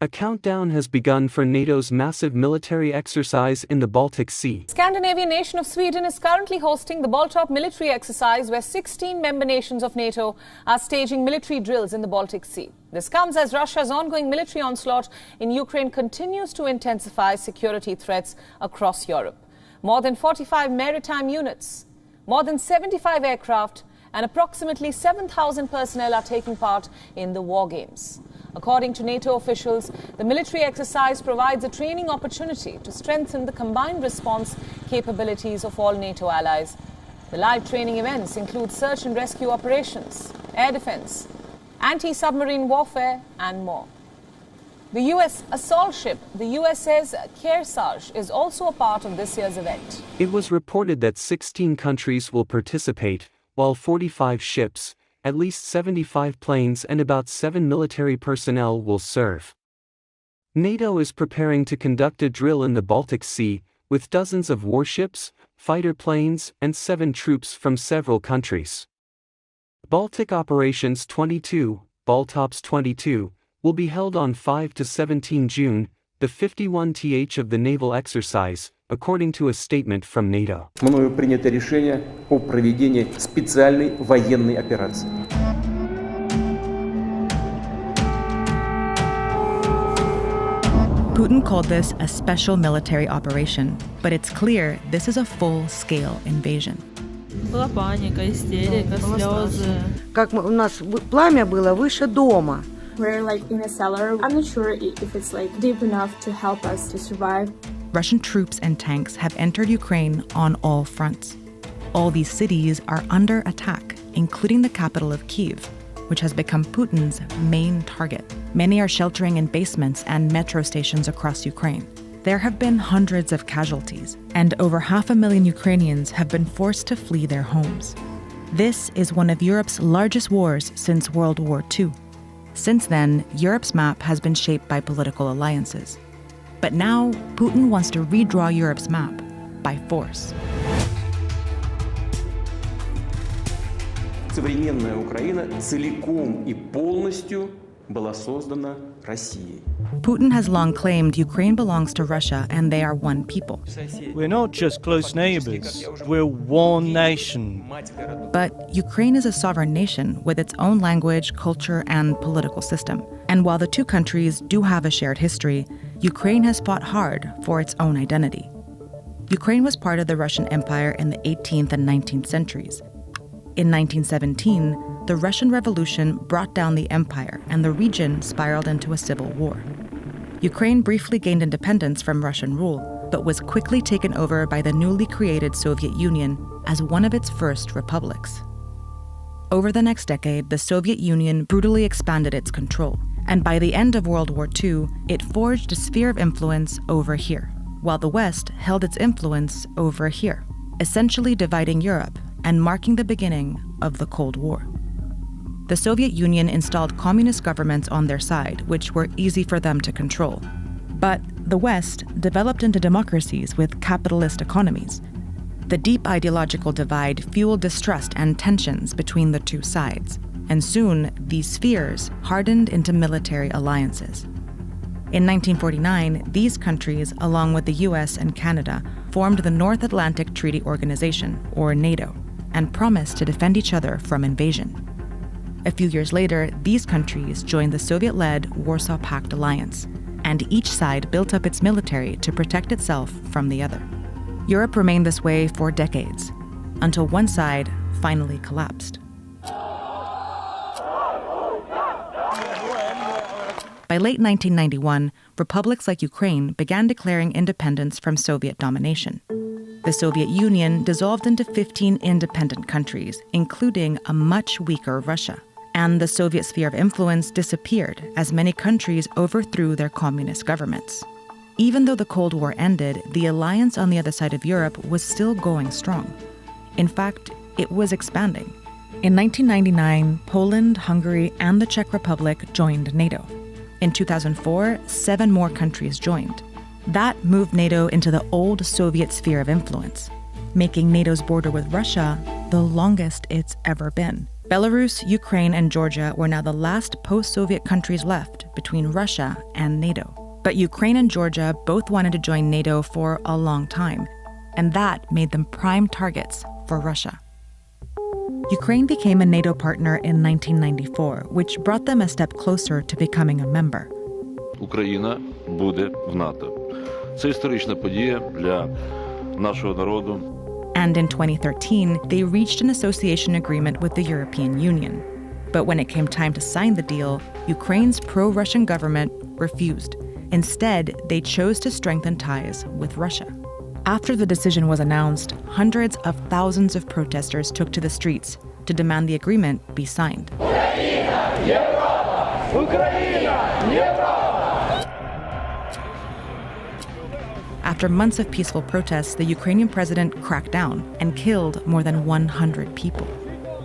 A countdown has begun for NATO's massive military exercise in the Baltic Sea. Scandinavian nation of Sweden is currently hosting the Baltop military exercise, where 16 member nations of NATO are staging military drills in the Baltic Sea. This comes as Russia's ongoing military onslaught in Ukraine continues to intensify security threats across Europe. More than 45 maritime units, more than 75 aircraft, and approximately 7,000 personnel are taking part in the war games. According to NATO officials, the military exercise provides a training opportunity to strengthen the combined response capabilities of all NATO allies. The live training events include search and rescue operations, air defense, anti-submarine warfare, and more. The U.S. assault ship, the USS Kearsarge, is also a part of this year's event. It was reported that 16 countries will participate, while 45 ships, at least 75 planes and about 7 military personnel will serve. NATO is preparing to conduct a drill in the Baltic Sea, with dozens of warships, fighter planes, and 7 troops from several countries. Baltic Operations 22, Baltops 22, will be held on 5 to 17 June, the 51th of the naval exercise, according to a statement from NATO. Мною принято решение о проведении специальной военной операции. Putin called this a special military operation, but it's clear this is a full-scale invasion. Была паника, истерика, слезы. Как у нас пламя было выше дома. We're like in a cellar. I'm not sure if it's like deep enough to help us to survive. Russian troops and tanks have entered Ukraine on all fronts. All these cities are under attack, including the capital of Kyiv, which has become Putin's main target. Many are sheltering in basements and metro stations across Ukraine. There have been hundreds of casualties, and over 500,000 Ukrainians have been forced to flee their homes. This is one of Europe's largest wars since World War II. Since then, Europe's map has been shaped by political alliances. But now, Putin wants to redraw Europe's map by force. Современная Украина целиком и полностью была создана Россией. Putin has long claimed Ukraine belongs to Russia and they are one people. We're not just close neighbors, we're one nation. But Ukraine is a sovereign nation with its own language, culture, and political system. And while the two countries do have a shared history, Ukraine has fought hard for its own identity. Ukraine was part of the Russian Empire in the 18th and 19th centuries. In 1917, the Russian Revolution brought down the empire and the region spiraled into a civil war. Ukraine briefly gained independence from Russian rule, but was quickly taken over by the newly created Soviet Union as one of its first republics. Over the next decade, the Soviet Union brutally expanded its control, and by the end of World War II, it forged a sphere of influence over here, while the West held its influence over here, essentially dividing Europe and marking the beginning of the Cold War. The Soviet Union installed communist governments on their side, which were easy for them to control. But the West developed into democracies with capitalist economies. The deep ideological divide fueled distrust and tensions between the two sides, and soon these spheres hardened into military alliances. In 1949, these countries, along with the US and Canada, formed the North Atlantic Treaty Organization, or NATO, and promised to defend each other from invasion. A few years later, these countries joined the Soviet-led Warsaw Pact alliance, and each side built up its military to protect itself from the other. Europe remained this way for decades, until one side finally collapsed. By late 1991, republics like Ukraine began declaring independence from Soviet domination. The Soviet Union dissolved into 15 independent countries, including a much weaker Russia. And the Soviet sphere of influence disappeared as many countries overthrew their communist governments. Even though the Cold War ended, the alliance on the other side of Europe was still going strong. In fact, it was expanding. In 1999, Poland, Hungary, and the Czech Republic joined NATO. In 2004, 7 more countries joined. That moved NATO into the old Soviet sphere of influence, making NATO's border with Russia the longest it's ever been. Belarus, Ukraine, and Georgia were now the last post-Soviet countries left between Russia and NATO. But Ukraine and Georgia both wanted to join NATO for a long time, and that made them prime targets for Russia. Ukraine became a NATO partner in 1994, which brought them a step closer to becoming a member. Україна буде в НАТО. Це історична подія для нашого народу. And in 2013, they reached an association agreement with the European Union. But when it came time to sign the deal, Ukraine's pro-Russian government refused. Instead, they chose to strengthen ties with Russia. After the decision was announced, hundreds of thousands of protesters took to the streets to demand the agreement be signed. After months of peaceful protests, the Ukrainian president cracked down and killed more than 100 people,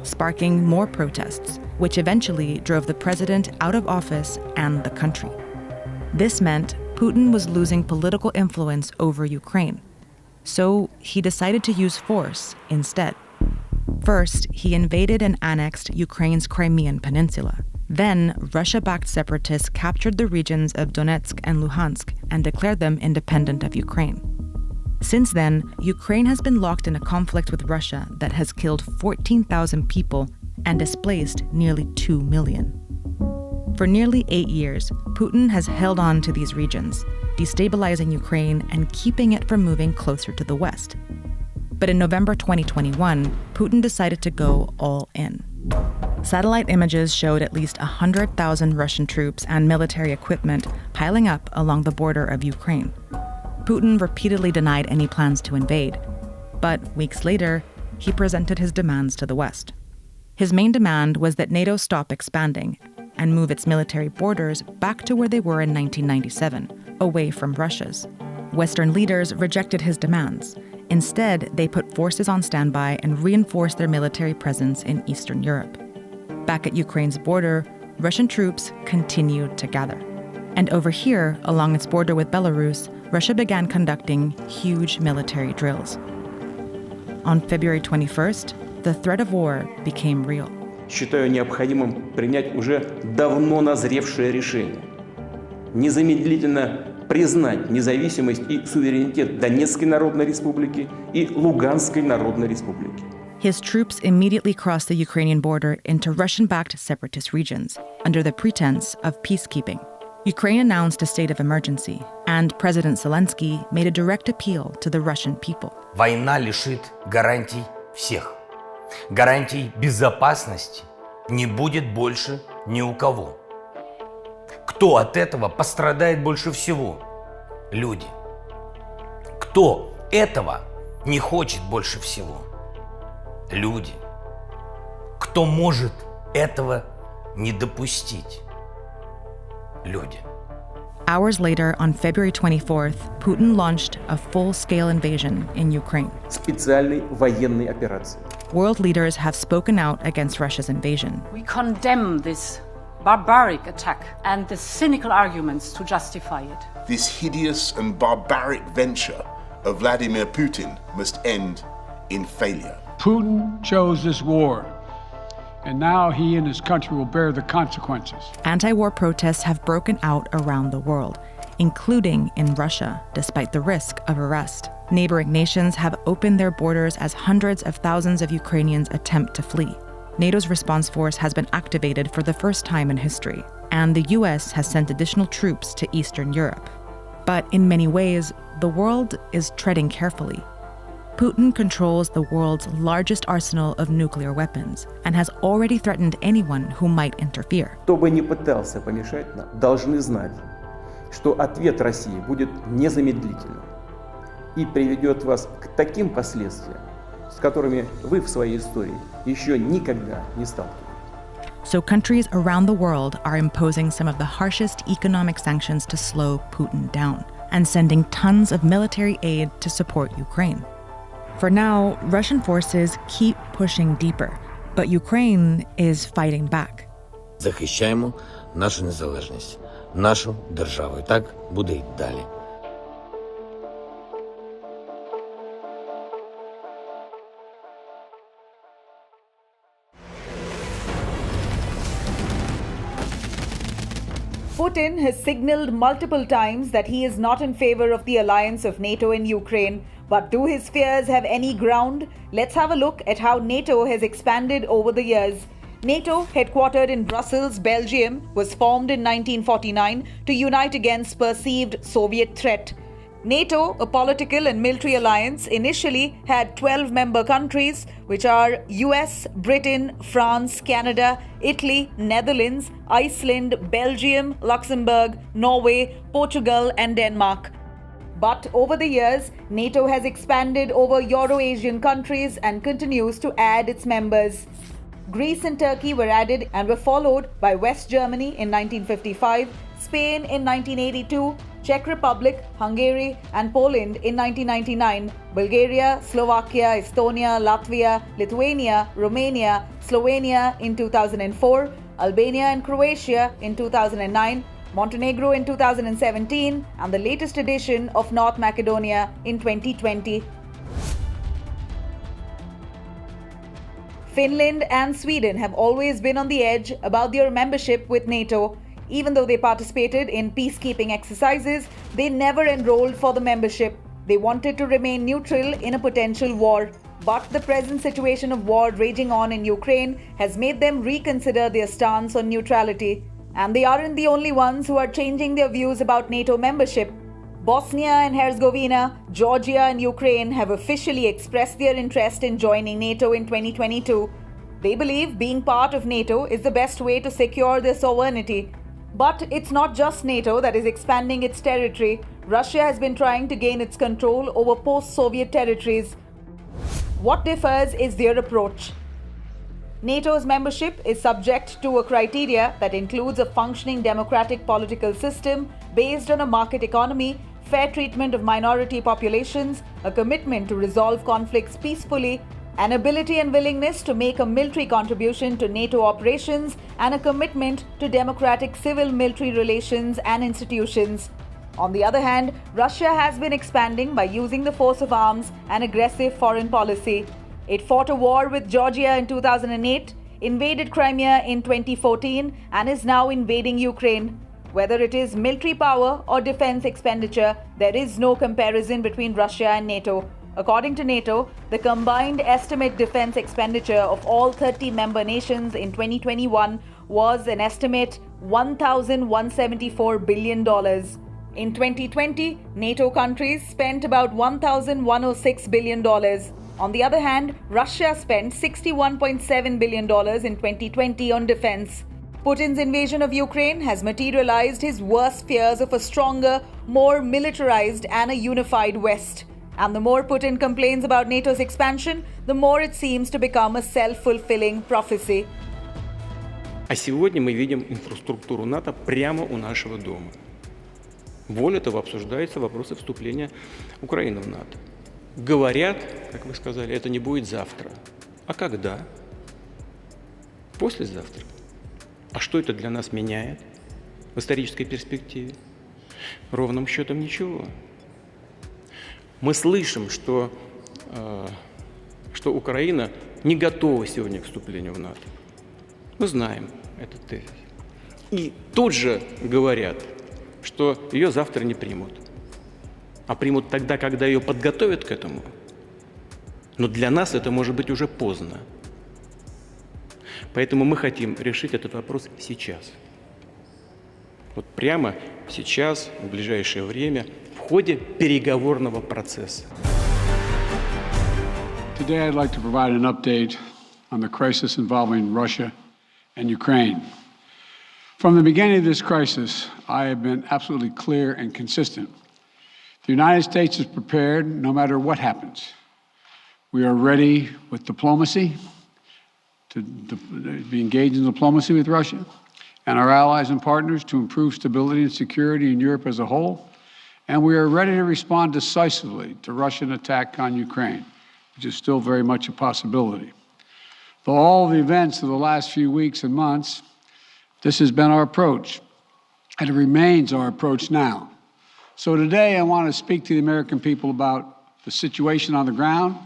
sparking more protests, which eventually drove the president out of office and the country. This meant Putin was losing political influence over Ukraine, so he decided to use force instead. First, he invaded and annexed Ukraine's Crimean Peninsula. Then, Russia-backed separatists captured the regions of Donetsk and Luhansk and declared them independent of Ukraine. Since then, Ukraine has been locked in a conflict with Russia that has killed 14,000 people and displaced nearly 2 million. For nearly 8 years, Putin has held on to these regions, destabilizing Ukraine and keeping it from moving closer to the West. But in November 2021, Putin decided to go all in. Satellite images showed at least 100,000 Russian troops and military equipment piling up along the border of Ukraine. Putin repeatedly denied any plans to invade, but weeks later, he presented his demands to the West. His main demand was that NATO stop expanding and move its military borders back to where they were in 1997, away from Russia's. Western leaders rejected his demands. Instead, they put forces on standby and reinforced their military presence in Eastern Europe. Back at Ukraine's border, Russian troops continued to gather. And over here, along its border with Belarus, Russia began conducting huge military drills. On February 21st, the threat of war became real. Считаю необходимым принять уже давно назревшее решение. Незамедлительно признать независимость и суверенитет Донецкой Народной Республики и Луганской Народной Республики. His troops immediately crossed the Ukrainian border into Russian-backed separatist regions under the pretense of peacekeeping. Ukraine announced a state of emergency, and President Zelensky made a direct appeal to the Russian people. Война лишит гарантий всех. Гарантий безопасности не будет больше ни у кого. Кто от этого пострадает больше всего? Люди. Кто этого не хочет больше всего? Люди. Кто может этого не допустить? Люди. Hours later, on February 24th, Putin launched a full-scale invasion in Ukraine. Специальной военной операции. World leaders have spoken out against Russia's invasion. We condemn this barbaric attack and the cynical arguments to justify it. This hideous and barbaric venture of Vladimir Putin must end in failure. Putin chose this war, and now he and his country will bear the consequences. Anti-war protests have broken out around the world, including in Russia, despite the risk of arrest. Neighboring nations have opened their borders as hundreds of thousands of Ukrainians attempt to flee. NATO's response force has been activated for the first time in history, and the US has sent additional troops to Eastern Europe. But in many ways, the world is treading carefully. Putin controls the world's largest arsenal of nuclear weapons and has already threatened anyone who might interfere. Кто бы ни пытался помешать нам, должны знать, что ответ России будет незамедлительным и приведет вас к таким последствиям, с которыми вы в своей истории еще никогда не сталкивались. So countries around the world are imposing some of the harshest economic sanctions to slow Putin down and sending tons of military aid to support Ukraine. For now, Russian forces keep pushing deeper, but Ukraine is fighting back. Захищаємо нашу незалежність, нашу державу. І так буде й далі. Putin has signaled multiple times that he is not in favor of the alliance of NATO and Ukraine. But do his fears have any ground? Let's have a look at how NATO has expanded over the years. NATO, headquartered in Brussels, Belgium, was formed in 1949 to unite against perceived Soviet threat. NATO, a political and military alliance, initially had 12 member countries, which are US, Britain, France, Canada, Italy, Netherlands, Iceland, Belgium, Luxembourg, Norway, Portugal, and Denmark. But over the years, NATO has expanded over Euro-Asian countries and continues to add its members. Greece and Turkey were added and were followed by West Germany in 1955, Spain in 1982, Czech Republic, Hungary, and Poland in 1999, Bulgaria, Slovakia, Estonia, Latvia, Lithuania, Romania, Slovenia in 2004, Albania and Croatia in 2009, Montenegro in 2017, and the latest edition of North Macedonia in 2020. Finland and Sweden have always been on the edge about their membership with NATO. Even though they participated in peacekeeping exercises, they never enrolled for the membership. They wanted to remain neutral in a potential war. But the present situation of war raging on in Ukraine has made them reconsider their stance on neutrality. And they aren't the only ones who are changing their views about NATO membership. Bosnia and Herzegovina, Georgia, and Ukraine have officially expressed their interest in joining NATO in 2022. They believe being part of NATO is the best way to secure their sovereignty. But it's not just NATO that is expanding its territory. Russia has been trying to gain its control over post-Soviet territories. What differs is their approach. NATO's membership is subject to a criteria that includes a functioning democratic political system based on a market economy, fair treatment of minority populations, a commitment to resolve conflicts peacefully, an ability and willingness to make a military contribution to NATO operations, and a commitment to democratic civil-military relations and institutions. On the other hand, Russia has been expanding by using the force of arms and aggressive foreign policy. It fought a war with Georgia in 2008, invaded Crimea in 2014, and is now invading Ukraine. Whether it is military power or defense expenditure, there is no comparison between Russia and NATO. According to NATO, the combined estimate defense expenditure of all 30 member nations in 2021 was an estimate $1,174 billion. In 2020, NATO countries spent about $1,106 billion. On the other hand, Russia spent $61.7 billion in 2020 on defense. Putin's invasion of Ukraine has materialized his worst fears of a stronger, more militarized and a unified West. And the more Putin complains about NATO's expansion, the more it seems to become a self-fulfilling prophecy. А сегодня мы видим инфраструктуру НАТО прямо у нашего дома. Более того, обсуждаются вопросы вступления Украины в НАТО. Говорят, как вы сказали, это не будет завтра. А когда? Послезавтра. А что это для нас меняет в исторической перспективе? Ровным счетом ничего. Мы слышим, что Украина не готова сегодня к вступлению в НАТО. Мы знаем этот тезис. И тут же говорят, что ее завтра не примут. А примут тогда, когда ее подготовят к этому. Но для нас это может быть уже поздно. Поэтому мы хотим решить этот вопрос сейчас. Вот прямо сейчас, в ближайшее время, в ходе переговорного процесса. Today I'd like to provide an update on the crisis involving Russia and Ukraine. From the beginning of this crisis, I have been absolutely clear and consistent. The United States is prepared no matter what happens. We are ready with diplomacy, to be engaged in diplomacy with Russia and our allies and partners to improve stability and security in Europe as a whole. And we are ready to respond decisively to Russian attack on Ukraine, which is still very much a possibility. Though all the events of the last few weeks and months, this has been our approach, and it remains our approach now. So today I want to speak to the American people about the situation on the ground,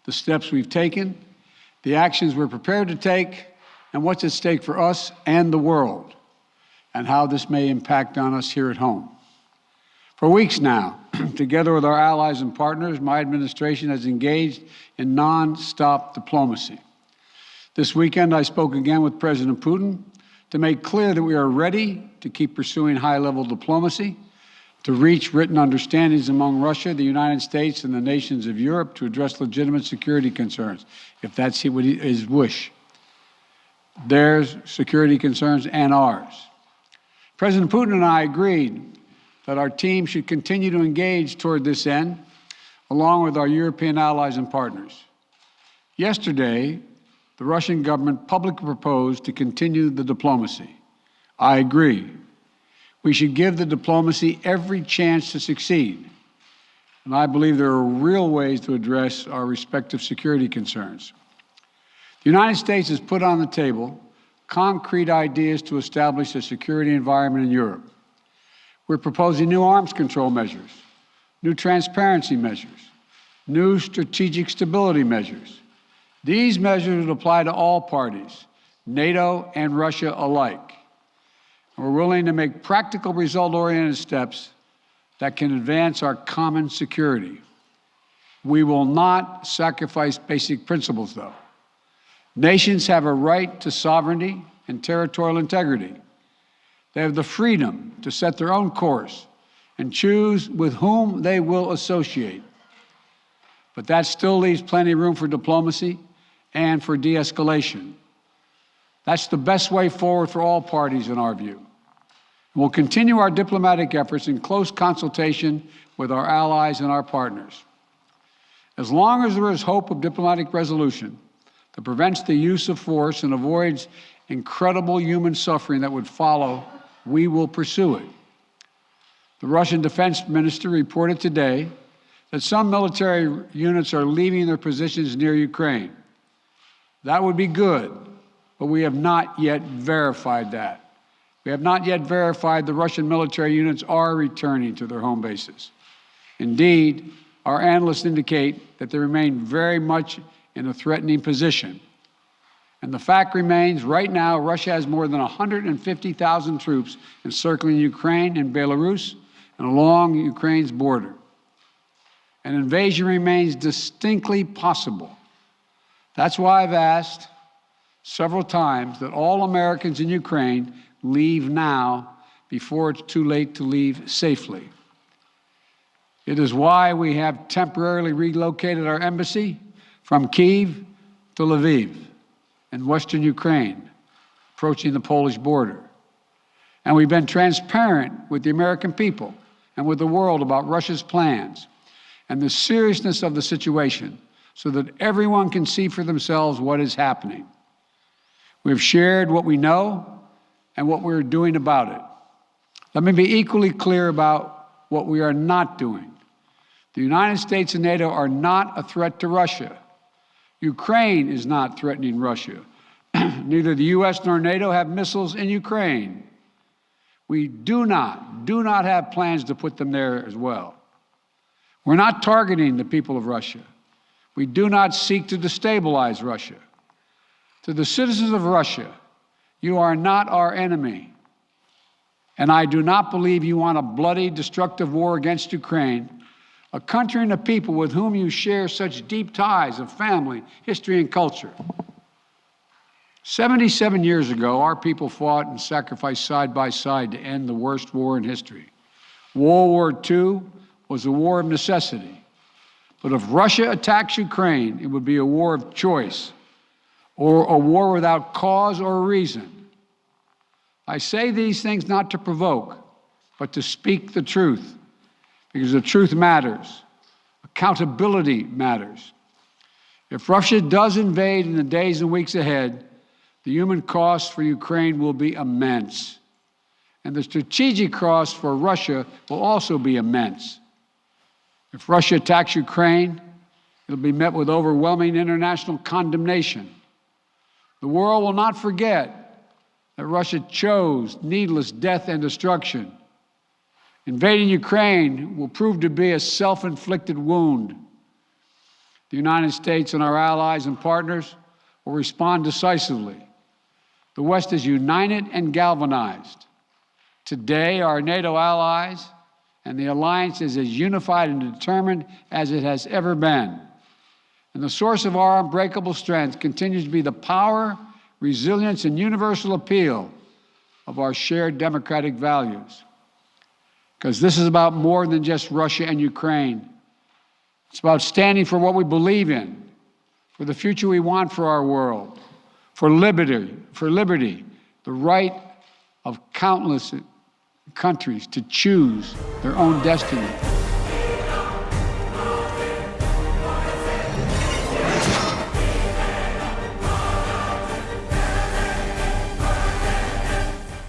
the steps we've taken, the actions we're prepared to take, and what's at stake for us and the world. and how this may impact on us here at home. For weeks now, together with our allies and partners, my administration has engaged in non-stop diplomacy. This weekend, I spoke again with President Putin to make clear that we are ready to keep pursuing high-level diplomacy, to reach written understandings among Russia, the United States, and the nations of Europe to address legitimate security concerns, if that's his wish. Their security concerns and ours. President Putin and I agreed that our team should continue to engage toward this end, along with our European allies and partners. Yesterday, the Russian government publicly proposed to continue the diplomacy. I agree. We should give the diplomacy every chance to succeed. And I believe there are real ways to address our respective security concerns. The United States has put on the table concrete ideas to establish a security environment in Europe. We're proposing new arms control measures, new transparency measures, new strategic stability measures. These measures would apply to all parties, NATO and Russia alike. We're willing to make practical, result-oriented steps that can advance our common security. We will not sacrifice basic principles, though. Nations have a right to sovereignty and territorial integrity. They have the freedom to set their own course and choose with whom they will associate. But that still leaves plenty of room for diplomacy and for de-escalation. That's the best way forward for all parties, in our view. We'll continue our diplomatic efforts in close consultation with our allies and our partners. As long as there is hope of diplomatic resolution that prevents the use of force and avoids incredible human suffering that would follow, we will pursue it. The Russian defense minister reported today that some military units are leaving their positions near Ukraine. That would be good, but we have not yet verified that. We have not yet verified the Russian military units are returning to their home bases. Indeed, our analysts indicate that they remain very much in a threatening position. And the fact remains, right now, Russia has more than 150,000 troops encircling Ukraine and Belarus and along Ukraine's border. An invasion remains distinctly possible. That's why I've asked several times that all Americans in Ukraine leave now before it's too late to leave safely. It is why we have temporarily relocated our embassy from Kyiv to Lviv in western Ukraine, approaching the Polish border. And we've been transparent with the American people and with the world about Russia's plans and the seriousness of the situation so that everyone can see for themselves what is happening. We've shared what we know and what we're doing about it. Let me be equally clear about what we are not doing. The United States and NATO are not a threat to Russia. Ukraine is not threatening Russia. Neither the U.S. nor NATO have missiles in Ukraine. We do not have plans to put them there as well. We're not targeting the people of Russia. We do not seek to destabilize Russia. To the citizens of Russia, you are not our enemy. And I do not believe you want a bloody, destructive war against Ukraine, a country and a people with whom you share such deep ties of family, history, and culture. 77 years ago, our people fought and sacrificed side by side to end the worst war in history. World War II was a war of necessity. But if Russia attacks Ukraine, it would be a war of choice, or a war without cause or reason. I say these things not to provoke, but to speak the truth, because the truth matters. Accountability matters. If Russia does invade in the days and weeks ahead, the human cost for Ukraine will be immense. And the strategic cost for Russia will also be immense. If Russia attacks Ukraine, it'll be met with overwhelming international condemnation. The world will not forget that Russia chose needless death and destruction. Invading Ukraine will prove to be a self-inflicted wound. The United States and our allies and partners will respond decisively. The West is united and galvanized. Today, our NATO allies and the alliance is as unified and determined as it has ever been. And the source of our unbreakable strength continues to be the power, resilience, and universal appeal of our shared democratic values. Because this is about more than just Russia and Ukraine. It's about standing for what we believe in, for the future we want for our world, for liberty, the right of countless countries to choose their own destiny.